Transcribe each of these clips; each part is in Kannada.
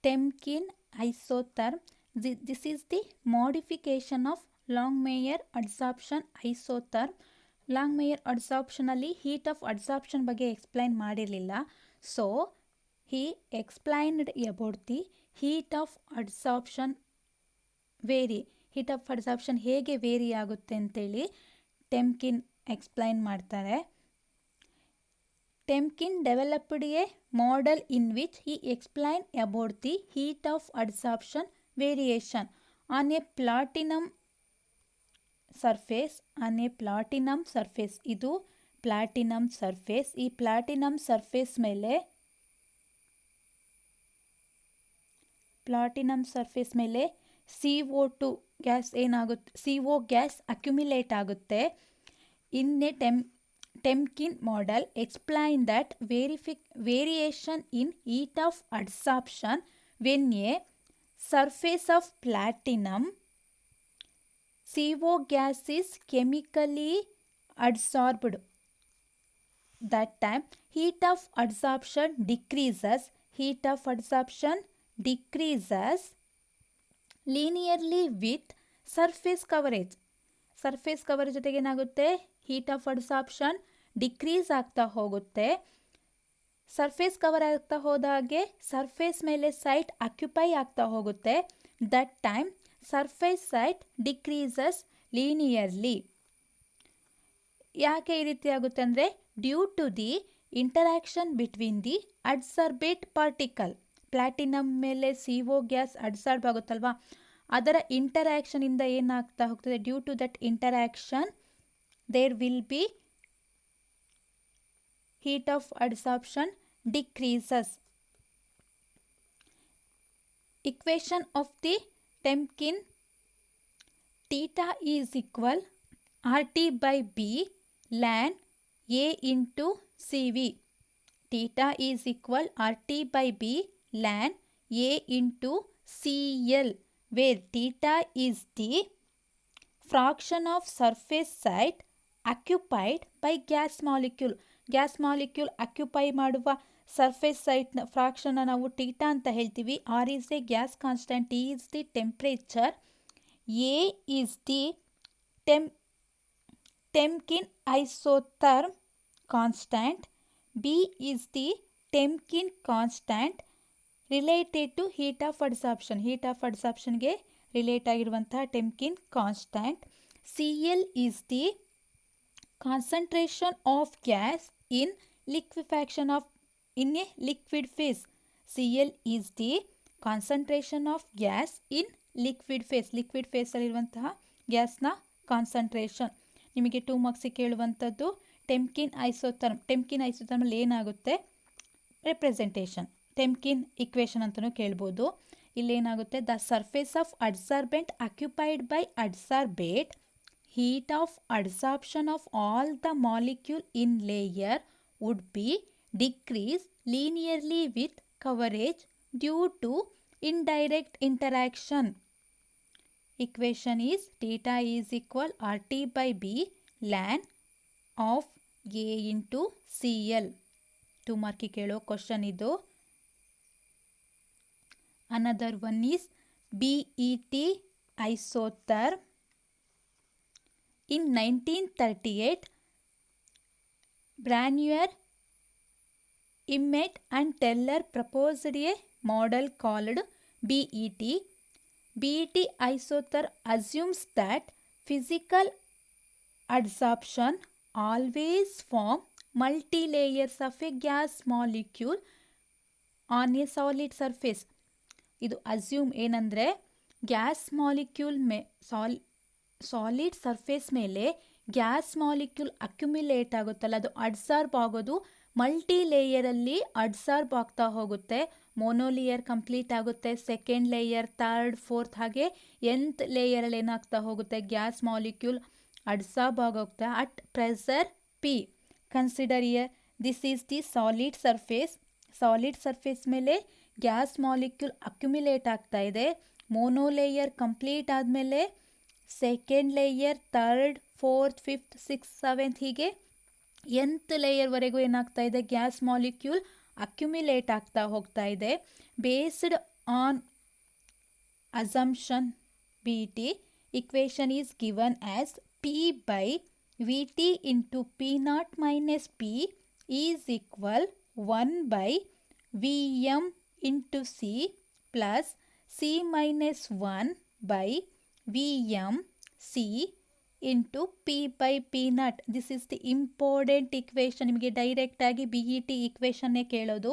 Temkin isotherm. This is the modification of Longmeyer adsorption isotherm. Longmeyer adsorption ಅಲ್ಲಿ heat of adsorption ಬಗ್ಗೆ ಎಕ್ಸ್ಪ್ಲೈನ್ ಮಾಡಿರಲಿಲ್ಲ. So he explained about the heat of adsorption heat of adsorption ಹೇಗೆ ವೇರಿ ಆಗುತ್ತೆ ಅಂತೇಳಿ ಟೆಮ್ಕಿನ್ ಎಕ್ಸ್ಪ್ಲೈನ್ ಮಾಡ್ತಾರೆ. Temkin developed a model in which he explained about the heat of adsorption variation on a platinum surface. ಇದು ಪ್ಲಾಟಿನಮ್ ಸರ್ಫೇಸ್. ಈ ಪ್ಲಾಟಿನಮ್ ಸರ್ಫೇಸ್ ಮೇಲೆ CO2 ಗ್ಯಾಸ್ ಏನಾಗುತ್ತೆ, CO ಗ್ಯಾಸ್ ಅಕ್ಯುಮಿಲೇಟ್ ಆಗುತ್ತೆ. In a Temkin model explained that variation in heat of adsorption when a surface of platinum CO gas is chemically adsorbed. That time heat of adsorption decreases linearly with surface coverage. Surface coverage ಜೊತೆಗೆ ಏನಾಗುತ್ತೆ, ಹೀಟ್ ಆಫ್ ಅಡ್ಸಾರ್ಪ್ಷನ್ ಡಿಕ್ರೀಸ್ ಆಗ್ತಾ ಹೋಗುತ್ತೆ. ಸರ್ಫೇಸ್ ಕವರ್ ಆಗ್ತಾ ಹೋದಾಗೆ ಸರ್ಫೇಸ್ ಮೇಲೆ ಸೈಟ್ ಅಕ್ಯುಪೈ ಆಗ್ತಾ ಹೋಗುತ್ತೆ. That time surface site decreases linearly. ಯಾಕೆ ಈ ರೀತಿ ಆಗುತ್ತೆ ಅಂದರೆ due to the interaction between the adsorbate particle. Platinum ಮೇಲೆ CO ಗ್ಯಾಸ್ ಅಡ್ಸಾರ್ಬ್ ಆಗುತ್ತಲ್ವಾ, ಅದರ ಇಂಟರಾಕ್ಷನ್ ಇಂದ ಏನಾಗ್ತಾ ಹೋಗ್ತದೆ, due to that interaction there will be heat of adsorption decreases. Equation of the Temkin: theta is equal RT by B ln A into CV. Theta is equal RT by B ln A into CL, where theta is the fraction of surface site occupied by gas molecule. Gas molecule occupy ಮಾಡುವ ಸರ್ಫೇಸ್ ಸೈಟ್ನ ಫ್ರಾಕ್ಷನ್ನ ನಾವು ಟೀಟಾ ಅಂತ ಹೇಳ್ತೀವಿ. R is a gas constant, T is the temperature, A is the Temkin isotherm constant, B is the Temkin constant related to heat of adsorption. Heat of ಅಡ್ಸಾರ್ಪ್ಷನ್ಗೆ ರಿಲೇಟ್ ಆಗಿರುವಂತಹ Temkin constant. C L is the concentration of gas in liquefaction in a liquid phase. Cl is the concentration of gas in liquid phase. liquid phase ಅಲ್ಲಿರುವಂತಹ ಗ್ಯಾಸ್ನ ಕಾನ್ಸಂಟ್ರೇಷನ್. ನಿಮಗೆ 2 ಮಾರ್ಕ್ಸಿಗೆ ಕೇಳುವಂಥದ್ದು ಟೆಮ್ಕಿನ್ ಐಸೋಥರ್ಮ್. ಟೆಮ್ಕಿನ್ ಐಸೋಥರ್ಮಲ್ಲಿ ಏನಾಗುತ್ತೆ, ರೆಪ್ರೆಸೆಂಟೇಷನ್ ಟೆಮ್ಕಿನ್ ಇಕ್ವೇಷನ್ ಅಂತಲೂ ಕೇಳ್ಬೋದು. ಇಲ್ಲೇನಾಗುತ್ತೆ, the surface of adsorbent occupied by adsorbate, heat of adsorption of all the molecule in layer would be decreased linearly with coverage due to indirect interaction. Equation is theta is equal RT by B ln of A into CL. 2 ಮಾರ್ಕಿಗೆ ಕೇಳೋ ಕ್ವಶನ್ ಇದು. Another one is BET isotherm. In 1938, Branier, Emmett and Teller proposed a model called BET. BET isotherm assumes that physical adsorption always forms multi-layers of a gas molecule on a solid surface. ಇದು ಅಸ್ಯೂಮ್ ಏನಂದರೆ, ಗ್ಯಾಸ್ ಮಾಲಿಕ್ಯೂಲ್ ಸಾಲಿಡ್ ಸರ್ಫೇಸ್ ಮೇಲೆ ಗ್ಯಾಸ್ ಮಾಲಿಕ್ಯೂಲ್ ಅಕ್ಯುಮಿಲೇಟ್ ಆಗುತ್ತಲ್ಲ, ಅದು ಅಡ್ಸಾರ್ಬ್ ಆಗೋದು ಮಲ್ಟಿ ಲೇಯರಲ್ಲಿ ಅಡ್ಸಾರ್ಬ್ ಆಗ್ತಾ ಹೋಗುತ್ತೆ. ಮೋನೋಲೇಯರ್ ಕಂಪ್ಲೀಟ್ ಆಗುತ್ತೆ, ಸೆಕೆಂಡ್ ಲೇಯರ್, ಥರ್ಡ್, ಫೋರ್ತ್, ಹಾಗೆ ಎಂತ್ ಲೇಯರಲ್ಲಿ ಏನಾಗ್ತಾ ಹೋಗುತ್ತೆ, ಗ್ಯಾಸ್ ಮಾಲಿಕ್ಯೂಲ್ ಅಡ್ಸಾರ್ಬ್ ಆಗೋಗ್ತಾ at pressure P. Consider here this is the solid surface. Solid surface ಮೇಲೆ ಗ್ಯಾಸ್ ಮಾಲಿಕ್ಯೂಲ್ ಅಕ್ಯುಮಿಲೇಟ್ ಆಗ್ತಾ ಇದೆ. ಮೋನೋಲೇಯರ್ ಕಂಪ್ಲೀಟ್ ಆದಮೇಲೆ second layer, third, fourth, fifth, six, seventh, ಹೀಗೆ ಎಂತ್ ಲೇಯರ್ವರೆಗೂ ಏನಾಗ್ತಾ ಇದೆ, ಗ್ಯಾಸ್ ಮಾಲಿಕ್ಯೂಲ್ ಅಕ್ಯುಮಿಲೇಟ್ ಆಗ್ತಾ ಹೋಗ್ತಾ ಇದೆ. Based on assumption BET, equation is given as P by VT into P naught minus P is equal 1 by Vm into C plus C minus 1 by Vm C into P by P naught. This is the important equation. ನಿಮಗೆ ಡೈರೆಕ್ಟ್ ಆಗಿ BET ಈಕ್ವೇಷನ್ನೇ ಕೇಳೋದು,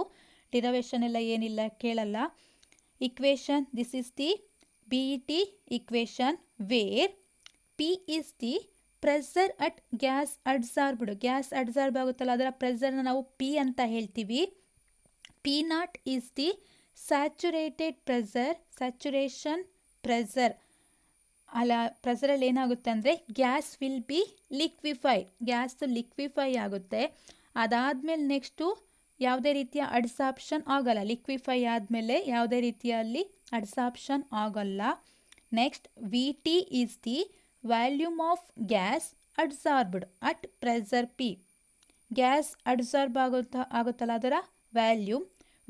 ಡಿರವೇಷನ್ ಎಲ್ಲ ಏನಿಲ್ಲ ಕೇಳಲ್ಲ. Equation, this is the BET equation where P is the pressure at gas adsorbed. Gas adsorb ಆಗುತ್ತಲ್ಲ ಅದರ ಪ್ರೆಸರ್ನ ನಾವು P ಅಂತ ಹೇಳ್ತೀವಿ. P naught is the saturated pressure, saturation pressure. ಅಲ್ಲ ಪ್ರೆಸರಲ್ಲಿ ಏನಾಗುತ್ತೆ ಅಂದರೆ gas will be liquefy, gas liquefy ಆಗುತ್ತೆ. ಅದಾದಮೇಲೆ ನೆಕ್ಸ್ಟು ಯಾವುದೇ ರೀತಿಯ ಅಡ್ಸಾಪ್ಷನ್ ಆಗಲ್ಲ. ಲಿಕ್ವಿಫೈ ಆದಮೇಲೆ ಯಾವುದೇ ರೀತಿಯಲ್ಲಿ ಅಡ್ಸಾಪ್ಷನ್ ಆಗಲ್ಲ. Next VT is the volume of gas adsorbed at pressure P. Gas adsorb ಆಗುತ್ತಲ್ಲ ಅದರ volume.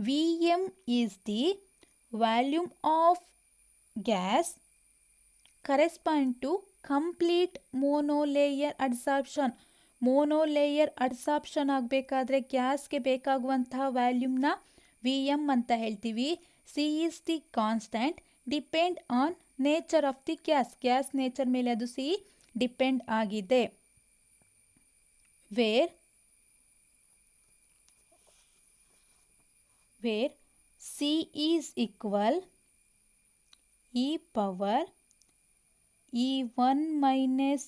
Vm is the volume of gas correspond to complete monolayer adsorption. Monolayer adsorption ಆಗಬೇಕಾದ್ರೆ ಗ್ಯಾಸ್ಗೆ ಬೇಕಾಗುವಂತಹ ವ್ಯಾಲ್ಯೂಮ್ನ Vm ಅಂತ ಹೇಳ್ತೀವಿ. C is the constant depend on nature of the gas. Gas nature ಮೇಲೆ ಅದು C ಡಿಪೆಂಡ್ ಆಗಿದೆ. Where C is equal E power E1 minus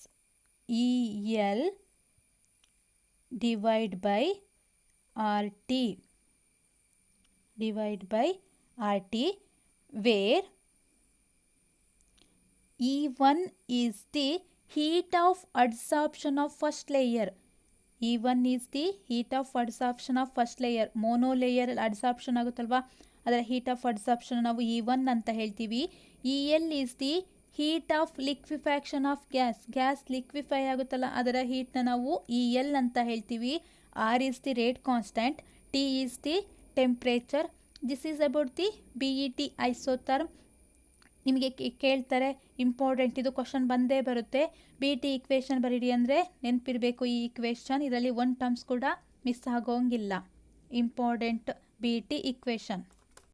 EL divide by RT where E1 is the heat of adsorption of first layer. E1 is the heat of adsorption of first layer. mono-layer adsorption ಆಗುತ್ತಲ್ವಾ ಅದರ heat of adsorption ನಾವು E1 ಅಂತ ಹೇಳ್ತೀವಿ. EL is the heat of liquefaction of gas. Gas liquefy ಆಗುತ್ತಲ್ಲ ಅದರ ಹೀಟ್ನ ನಾವು EL ಅಂತ ಹೇಳ್ತೀವಿ. R is the rate constant, T is the temperature. This is about the BET isotherm. ನಿಮಗೆ ಕೇಳ್ತಾರೆ, ಇಂಪಾರ್ಟೆಂಟ್ ಇದು, ಕ್ವಶನ್ ಬಂದೇ ಬರುತ್ತೆ. BET ಈಕ್ವೇಷನ್ ಬರೀರಿ ಅಂದರೆ ನೆನಪಿರಬೇಕು ಈ ಈಕ್ವೇಷನ್. ಇದರಲ್ಲಿ 1 ಟರ್ಮ್ಸ್ ಕೂಡ ಮಿಸ್ ಆಗೋಂಗಿಲ್ಲ. Important BET equation.